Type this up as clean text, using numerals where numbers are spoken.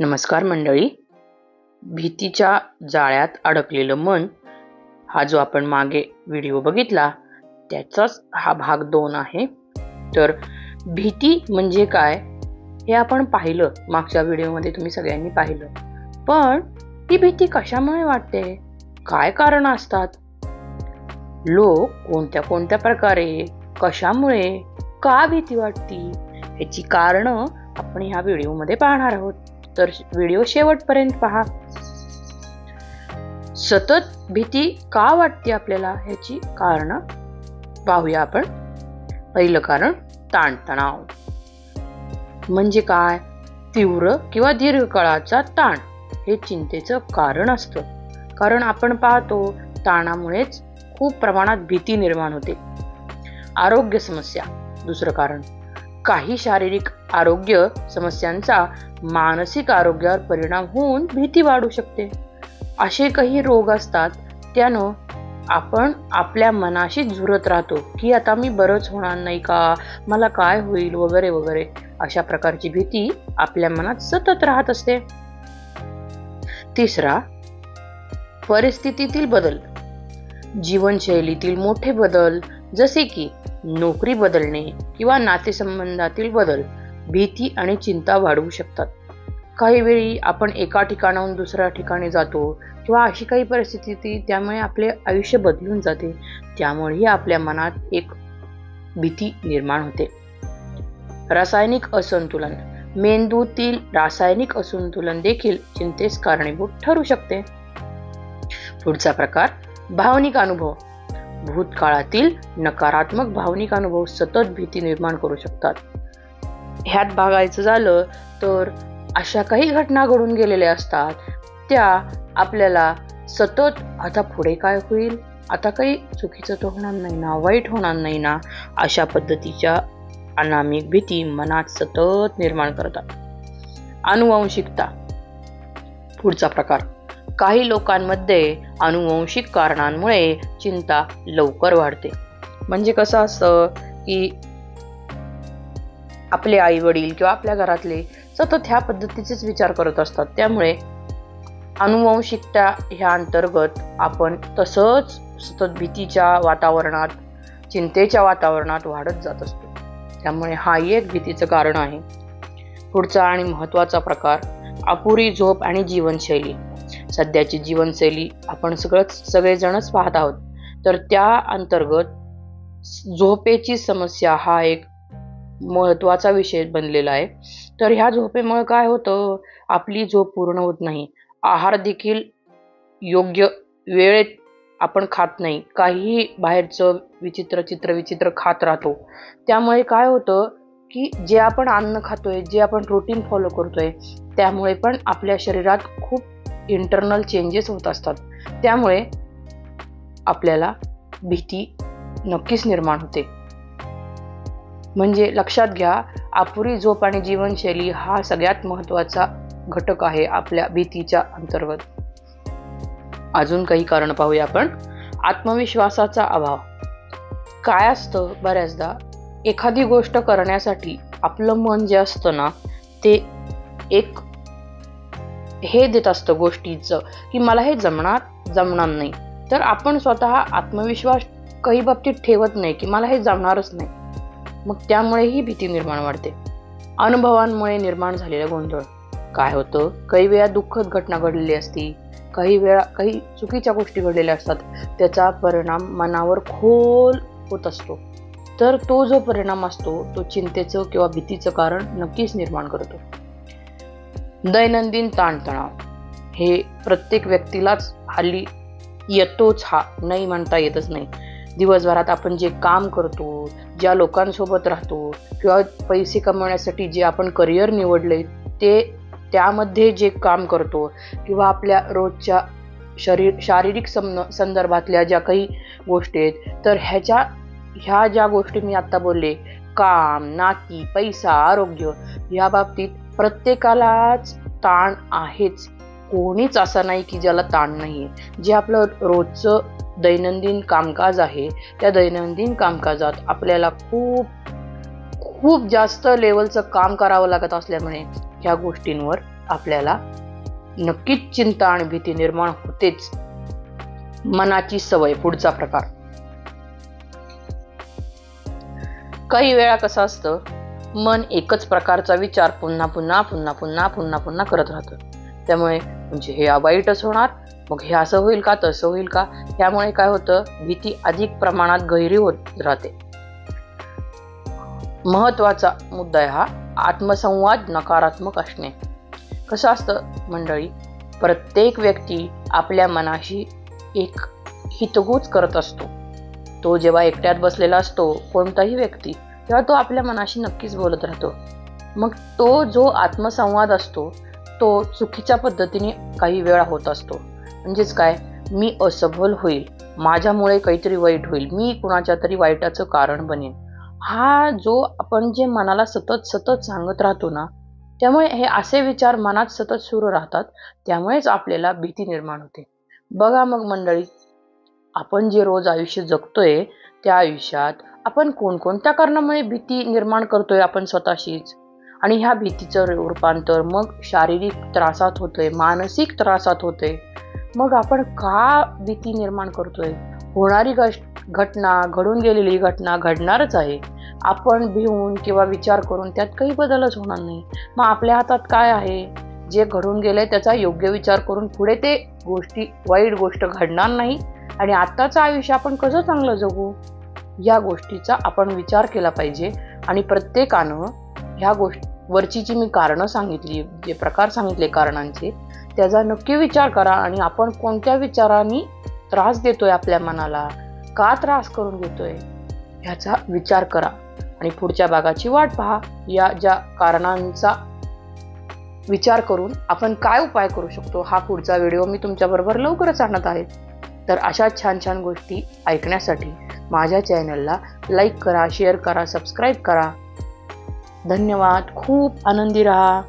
नमस्कार मंडळी. भीतीच्या जाळ्यात अडकलेलं मन हा जो आपण मागे व्हिडिओ बघितला त्याचाच हा भाग 2 आहे. तर भीती म्हणजे काय हे आपण पाहिलं, मागच्या व्हिडिओमध्ये तुम्ही सगळ्यांनी पाहिलं. पण ती भीती कशामुळे वाटते, काय कारण असतात, लोक कोणत्या कोणत्या प्रकारे, कशामुळे, का भीती वाटती, याची कारणं आपण ह्या व्हिडिओमध्ये पाहणार आहोत. तर व्हिडिओ शेवटपर्यंत पहा. सतत भीती का वाटते आपल्याला याची कारणं पाहूया आपण. पहिलं कारण ताणतणाव. म्हणजे काय? तीव्र किंवा दीर्घकाळाचा ताण हे चिंतेचं कारण असतं. कारण आपण पाहतो ताणामुळेच खूप प्रमाणात भीती निर्माण होते. आरोग्य समस्या दुसरं कारण. काही शारीरिक आरोग्य समस्यांचा मानसिक आरोग्यावर परिणाम होऊन भीती वाढू शकते. असे काही रोग असतात त्यानं आपण आपल्या मनाशी झुरत राहतो की आता मी बरंच होणार नाही का, मला काय होईल वगैरे वगैरे. अशा प्रकारची भीती आपल्या मनात सतत राहत असते. तिसरा, परिस्थितीतील बदल. जीवनशैलीतील मोठे बदल जसे की नोकरी बदलणे किंवा नातेसंबंधातील बदल भीती आणि चिंता वाढवू शकतात. काही वेळी आपण एका ठिकाणाहून दुसऱ्या ठिकाणी जातो किंवा अशी काही परिस्थिती त्यामुळे आपले आयुष्य बदलून जाते, त्यामुळेही आपल्या मनात एक भीती निर्माण होते. रासायनिक असंतुलन. मेंदूतील रासायनिक असंतुलन देखील चिंतेस कारणीभूत ठरू शकते. पुढचा प्रकार भावनिक अनुभव. भूतकाळातील नकारात्मक भावनिक अनुभव सतत भीती निर्माण करू शकतात. ह्यात बघायचं झालं तर अशा काही घटना घडून गेलेल्या असतात त्या आपल्याला सतत आता पुढे काय होईल, आता काही चुकीचं तर होणार नाही ना, वाईट होणार नाही ना, अशा पद्धतीच्या अनामिक भीती मनात सतत निर्माण करतात. आनुवंशिकता. पुढचा प्रकार. काही लोकांमध्ये आनुवंशिक कारणांमुळे चिंता लवकर वाढते. म्हणजे कसं असतं की आपले आई वडील किंवा आपल्या घरातले सतत ह्या पद्धतीचेच विचार करत असतात, त्यामुळे आनुवंशिकता ह्या अंतर्गत आपण तसंच सतत भीतीच्या वातावरणात, चिंतेच्या वातावरणात वाढत जात असतो. त्यामुळे हाही एक भीतीचं कारण आहे. पुढचा आणि महत्त्वाचा प्रकार अपुरी झोप आणि जीवनशैली. सध्याची जीवनशैली आपण सगळेजणच पाहत आहोत, तर त्या अंतर्गत झोपेची समस्या हा एक महत्त्वाचा विषय बनलेला आहे. तर ह्या झोपेमुळे काय होतं, आपली झोप पूर्ण होत नाही. आहार देखील योग्य वेळेत आपण खात नाही, काहीही बाहेरचं विचित्र खात राहतो. त्यामुळे काय होतं की जे आपण अन्न खातोय, जे आपण रुटीन फॉलो करतोय, त्यामुळे पण आपल्या शरीरात खूप इंटरनल चेंजेस होत असतात. त्यामुळे आपल्याला भीती नक्कीच निर्माण होते. म्हणजे लक्षात घ्या, अपुरी झोप आणि जीवनशैली हा सगळ्यात महत्त्वाचा घटक आहे आपल्या भीतीच्या अंतर्गत. अजून काही कारण पाहूया आपण. आत्मविश्वासाचा अभाव. काय असतं, बऱ्याचदा एखादी गोष्ट करण्यासाठी आपलं मन जे असतं ना, ते एक हे देत असतं गोष्टीचं की मला हे जमणार नाही. तर आपण स्वतः आत्मविश्वास काही बाबतीत ठेवत नाही की मला हे जमणारच नाही. मग त्यामुळेही भीती निर्माण वाढते. अनुभवांमुळे निर्माण झालेला गोंधळ. काय होतं, काही वेळा दुःखद घटना घडलेली असती, काही वेळा काही चुकीच्या गोष्टी घडलेल्या असतात, त्याचा परिणाम मनावर खोल होत असतो. तर तो जो परिणाम असतो तो चिंतेचं किंवा भीतीचं कारण नक्कीच निर्माण करतो. दैनंदिन ताणतणाव. हे प्रत्येक व्यक्तीलाच हल्ली येतोच, हा नाही म्हणता येतच नाही. दिवसभरात आपण जे काम करतो, ज्या लोकांसोबत राहतो किंवा पैसे कमवण्यासाठी जे आपण करिअर निवडले त्यामध्ये जे काम करतो किंवा आपल्या रोजच्या शारीरिक संदर्भातल्या ज्या काही गोष्टी आहेत, तर ह्या ज्या गोष्टी मी आत्ता बोलले, काम, नाती, पैसा, आरोग्य, या बाबतीत प्रत्येकालाच ताण आहेच. कोणीच असं नाही की ज्याला ताण नाही आहे. जे आपलं रोजचं दैनंदिन कामकाज आहे, त्या दैनंदिन कामकाजात आपल्याला खूप जास्त लेवलचं काम करावं लागत असल्यामुळे ह्या गोष्टींवर आपल्याला नक्कीच चिंता आणि भीती निर्माण होतेच. मनाची सवय, पुढचा प्रकार. काही वेळा कसं असतं, मन एकच प्रकारचा विचार पुन्हा पुन्हा पुन्हा पुन्हा पुन्हा पुन्हा करत राहतं. त्यामुळे म्हणजे हे वाईटच होणार, मग हे असं होईल का, तसं होईल का, त्यामुळे काय होतं, भीती अधिक प्रमाणात गहिरी होत राहते. महत्वाचा मुद्दा आहे हा, आत्मसंवाद नकारात्मक असणे. कसं असतं मंडळी, प्रत्येक व्यक्ती आपल्या मनाशी एक हितगुज करत असतो. तो जेव्हा एकट्यात बसलेला असतो, कोणताही व्यक्ती, तेव्हा तो आपल्या मनाशी नक्कीच बोलत राहतो. मग तो जो आत्मसंवाद असतो तो चुकीच्या पद्धतीने काही वेळा होत असतो. म्हणजेच काय, मी असफल होईल, माझ्यामुळे काहीतरी वाईट होईल, मी कुणाच्या तरी वाईटाचं कारण बनेन, हा जो आपण जे मनाला सतत सतत सांगत राहतो ना, त्यामुळे हे असे विचार मनात सतत सुरू राहतात. त्यामुळेच आपल्याला भीती निर्माण होते. बघा मग मंडळी, आपण जे रोज आयुष्य जगतोय त्या आयुष्यात आपण कोणकोणत्या कारणामुळे भीती निर्माण करतोय आपण स्वतःशीच, आणि ह्या भीतीचं रूपांतर मग शारीरिक त्रासात होतंय, मानसिक त्रासात होतंय. मग आपण का भीती निर्माण करतोय? होणारी घटना, घडून गेलेली घटना घडणारच आहे. आपण भिवून किंवा विचार करून त्यात काही बदलच होणार नाही. मग आपल्या हातात काय आहे? जे घडून गेलंय त्याचा योग्य विचार करून पुढे ते वाईट गोष्ट घडणार नाही, आणि आत्ताचं आयुष्य आपण कसं चांगलं जगू, या गोष्टीचा आपण विचार केला पाहिजे. आणि प्रत्येकानं ह्या वरची जी मी कारणं सांगितली, जे प्रकार सांगितले कारणांचे, त्याचा नक्की विचार करा. आणि आपण कोणत्या विचारांनी त्रास देतोय आपल्या मनाला, का त्रास करून घेतोय, ह्याचा विचार करा आणि पुढच्या भागाची वाट पहा. या ज्या कारणांचा विचार करून आपण काय उपाय करू शकतो, हा पुढचा व्हिडिओ मी तुमच्याबरोबर लवकरच आणत आहे. तर अशा छान छान गोष्टी ऐकण्यासाठी माझ्या चॅनलला लाईक करा, शेअर करा, सबस्क्राईब करा. धन्यवाद. खूप आनंदी राहा.